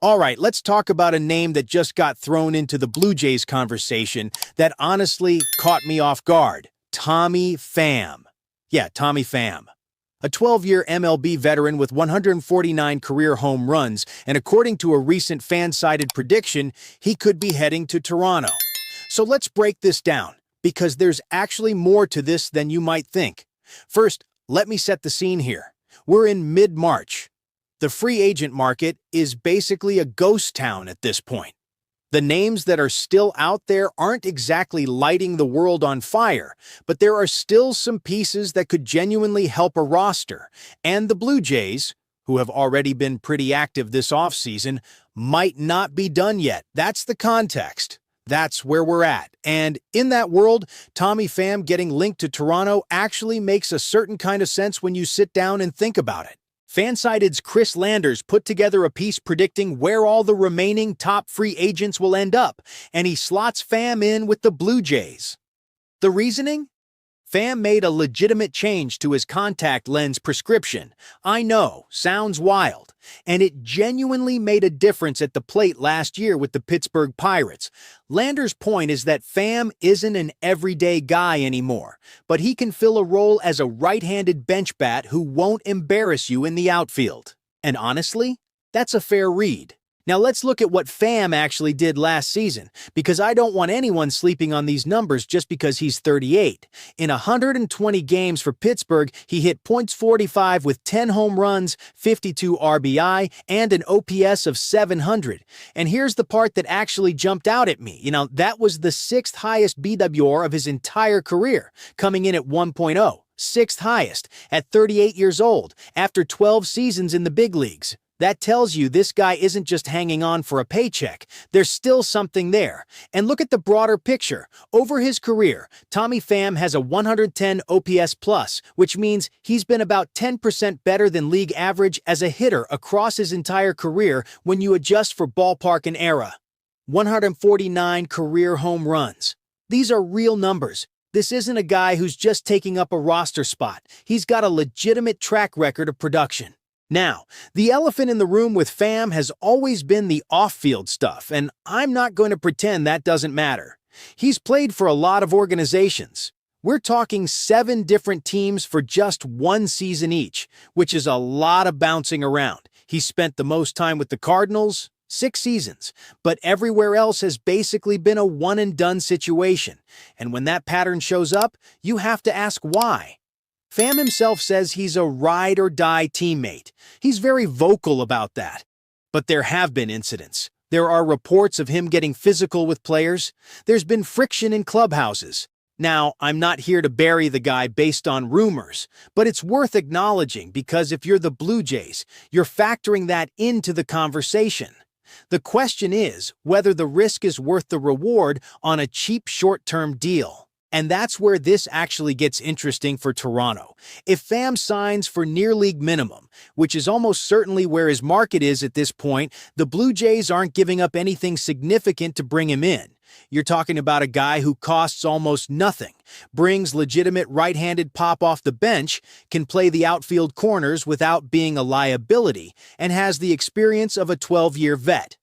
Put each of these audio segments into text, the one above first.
All right, let's talk about a name that just got thrown into the Blue Jays conversation that honestly caught me off guard. Tommy Pham. Yeah, Tommy Pham. A 12-year MLB veteran with 149 career home runs, and according to a recent FanSided prediction, he could be heading to Toronto. So let's break this down, because there's actually more to this than you might think. First, let me set the scene here. We're in mid-March. The free agent market is basically a ghost town at this point. The names that are still out there aren't exactly lighting the world on fire, but there are still some pieces that could genuinely help a roster. And the Blue Jays, who have already been pretty active this offseason, might not be done yet. That's the context. That's where we're at. And in that world, Tommy Pham getting linked to Toronto actually makes a certain kind of sense when you sit down and think about it. FanSided's Chris Landers put together a piece predicting where all the remaining top free agents will end up, and he slots Pham in with the Blue Jays. The reasoning? Pham made a legitimate change to his contact lens prescription. I know, sounds wild. And it genuinely made a difference at the plate last year with the Pittsburgh Pirates. Landers' point is that Pham isn't an everyday guy anymore, but he can fill a role as a right-handed bench bat who won't embarrass you in the outfield. And honestly, that's a fair read. Now let's look at what Pham actually did last season, because I don't want anyone sleeping on these numbers just because he's 38. In 120 games for Pittsburgh, he hit .45 with 10 home runs, 52 RBI, and an OPS of 700. And here's the part that actually jumped out at me. That was the sixth highest BWR of his entire career, coming in at 1.0, sixth highest, at 38 years old, after 12 seasons in the big leagues. That tells you this guy isn't just hanging on for a paycheck. There's still something there. And look at the broader picture. Over his career, Tommy Pham has a 110 OPS plus, which means he's been about 10% better than league average as a hitter across his entire career when you adjust for ballpark and era. 149 career home runs. These are real numbers. This isn't a guy who's just taking up a roster spot. He's got a legitimate track record of production. Now, the elephant in the room with Pham has always been the off-field stuff, and I'm not going to pretend that doesn't matter. He's played for a lot of organizations. We're talking 7 different teams for just 1 season each, which is a lot of bouncing around. He spent the most time with the Cardinals, 6 seasons, but everywhere else has basically been a one-and-done situation. And when that pattern shows up, you have to ask why. Pham himself says he's a ride-or-die teammate. He's very vocal about that. But there have been incidents. There are reports of him getting physical with players. There's been friction in clubhouses. Now, I'm not here to bury the guy based on rumors, but it's worth acknowledging because if you're the Blue Jays, you're factoring that into the conversation. The question is whether the risk is worth the reward on a cheap short-term deal. And that's where this actually gets interesting for Toronto. If Pham signs for near league minimum, which is almost certainly where his market is at this point, the Blue Jays aren't giving up anything significant to bring him in. You're talking about a guy who costs almost nothing, brings legitimate right-handed pop off the bench, can play the outfield corners without being a liability, and has the experience of a 12-year vet.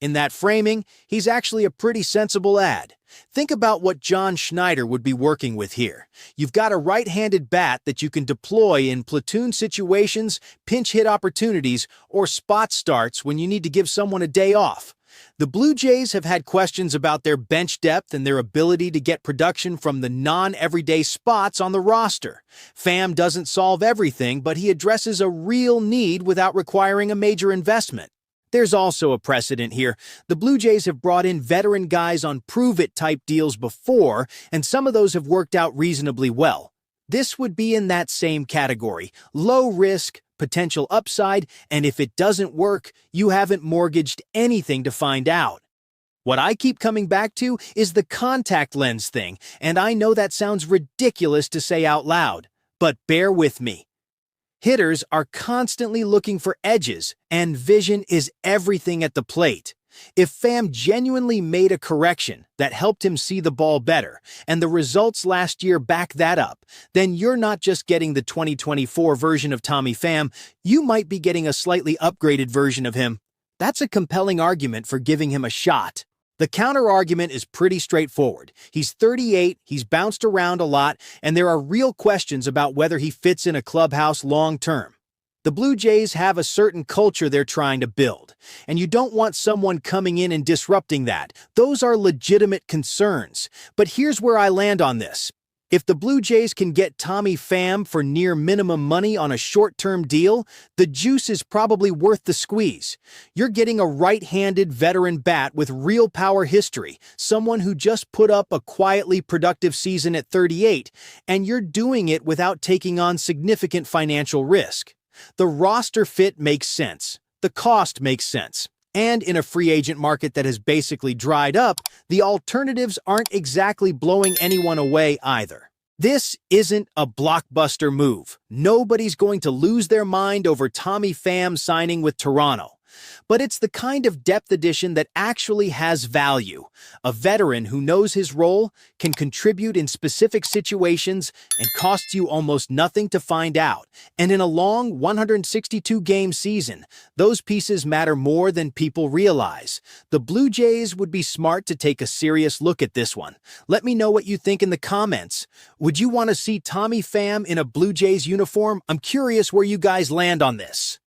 In that framing, he's actually a pretty sensible ad. Think about what John Schneider would be working with here. You've got a right-handed bat that you can deploy in platoon situations, pinch hit opportunities, or spot starts when you need to give someone a day off. The Blue Jays have had questions about their bench depth and their ability to get production from the non-everyday spots on the roster. Pham doesn't solve everything, but he addresses a real need without requiring a major investment. There's also a precedent here. The Blue Jays have brought in veteran guys on prove-it type deals before, and some of those have worked out reasonably well. This would be in that same category. Low risk, potential upside, and if it doesn't work, you haven't mortgaged anything to find out. What I keep coming back to is the contact lens thing, and I know that sounds ridiculous to say out loud, but bear with me. Hitters are constantly looking for edges, and vision is everything at the plate. If Pham genuinely made a correction that helped him see the ball better, and the results last year back that up, then you're not just getting the 2024 version of Tommy Pham, you might be getting a slightly upgraded version of him. That's a compelling argument for giving him a shot. The counter-argument is pretty straightforward. He's 38, he's bounced around a lot, and there are real questions about whether he fits in a clubhouse long-term. The Blue Jays have a certain culture they're trying to build, and you don't want someone coming in and disrupting that. Those are legitimate concerns. But here's where I land on this. If the Blue Jays can get Tommy Pham for near minimum money on a short-term deal, the juice is probably worth the squeeze. You're getting a right-handed veteran bat with real power history, someone who just put up a quietly productive season at 38, and you're doing it without taking on significant financial risk. The roster fit makes sense. The cost makes sense. And in a free agent market that has basically dried up, the alternatives aren't exactly blowing anyone away either. This isn't a blockbuster move. Nobody's going to lose their mind over Tommy Pham signing with Toronto. But it's the kind of depth addition that actually has value. A veteran who knows his role, can contribute in specific situations, and costs you almost nothing to find out. And in a long 162-game season, those pieces matter more than people realize. The Blue Jays would be smart to take a serious look at this one. Let me know what you think in the comments. Would you want to see Tommy Pham in a Blue Jays uniform? I'm curious where you guys land on this.